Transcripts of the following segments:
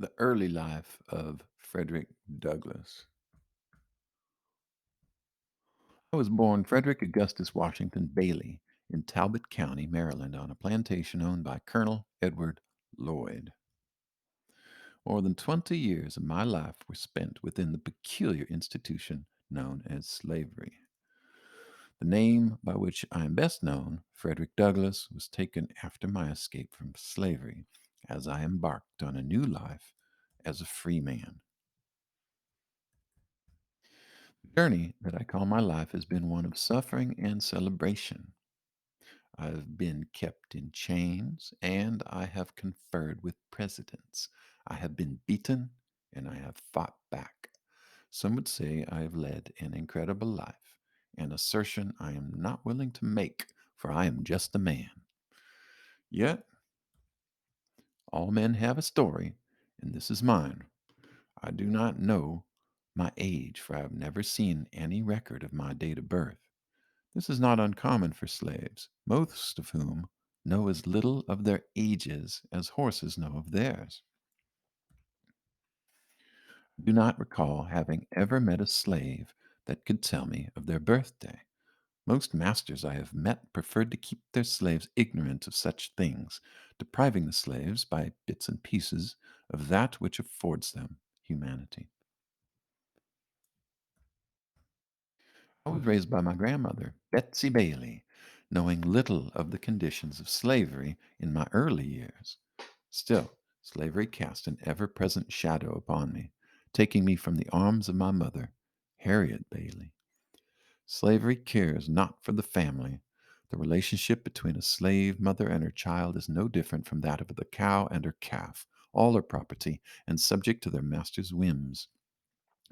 The early life of Frederick Douglass. I was born Frederick Augustus Washington Bailey in Talbot County, Maryland, on a plantation owned by Colonel Edward Lloyd. More than 20 years of my life were spent within the peculiar institution known as slavery. The name by which I am best known, Frederick Douglass, was taken after my escape from slavery as I embarked on a new life as a free man. The journey that I call my life has been one of suffering and celebration. I've been kept in chains and I have conferred with presidents. I have been beaten and I have fought back. Some would say I have led an incredible life, an assertion I am not willing to make, for I am just a man. Yet, all men have a story, and this is mine. I do not know my age, for I have never seen any record of my date of birth. This is not uncommon for slaves, most of whom know as little of their ages as horses know of theirs. I do not recall having ever met a slave that could tell me of their birthday. Most masters I have met preferred to keep their slaves ignorant of such things, depriving the slaves, by bits and pieces, of that which affords them humanity. I was raised by my grandmother, Betsy Bailey, knowing little of the conditions of slavery in my early years. Still, slavery cast an ever present shadow upon me, taking me from the arms of my mother, Harriet Bailey. Slavery cares not for the family. The relationship between a slave mother and her child is no different from that of the cow and her calf. All are property and subject to their master's whims.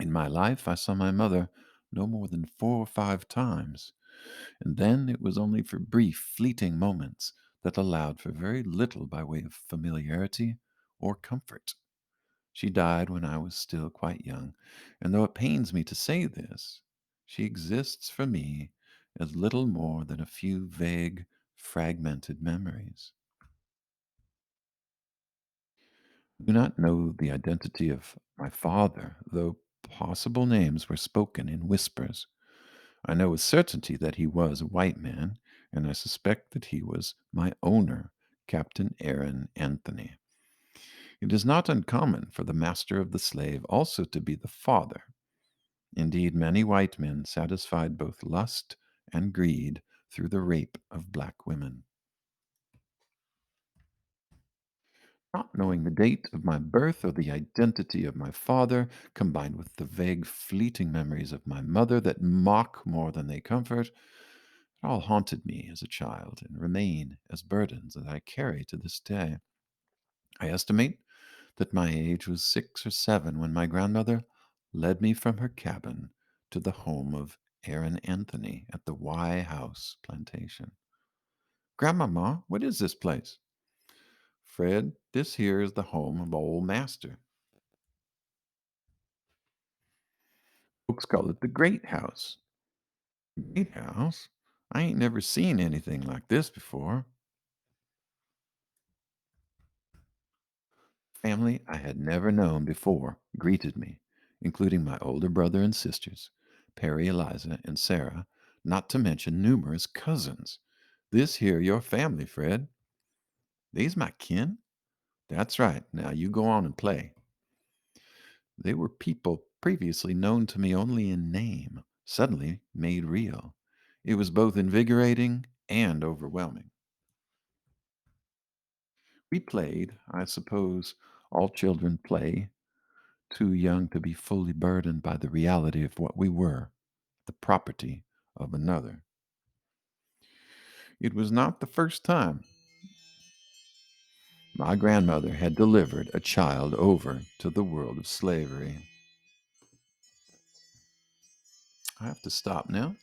In my life, I saw my mother no more than 4 or 5 times, and then it was only for brief, fleeting moments that allowed for very little by way of familiarity or comfort. She died when I was still quite young, and though it pains me to say this, she exists for me as little more than a few vague, fragmented memories. I do not know the identity of my father, though possible names were spoken in whispers. I know with certainty that he was a white man, and I suspect that he was my owner, Captain Aaron Anthony. It is not uncommon for the master of the slave also to be the father. Indeed, many white men satisfied both lust and greed through the rape of black women. Not knowing the date of my birth or the identity of my father, combined with the vague, fleeting memories of my mother that mock more than they comfort, it all haunted me as a child and remain as burdens that I carry to this day. I estimate that my age was 6 or 7 when my grandmother led me from her cabin to the home of Aaron Anthony at the Y House plantation. Grandmama, what is this place? Fred, this here is the home of old master. Folks call it the Great House. Great House? I ain't never seen anything like this before. Family I had never known before greeted me, including my older brother and sisters, Perry, Eliza, and Sarah, not to mention numerous cousins. This here your family, Fred. These my kin? That's right. Now you go on and play. They were people previously known to me only in name, suddenly made real. It was both invigorating and overwhelming. We played, I suppose all children play, too young to be fully burdened by the reality of what we were, the property of another. It was not the first time my grandmother had delivered a child over to the world of slavery. I have to stop now.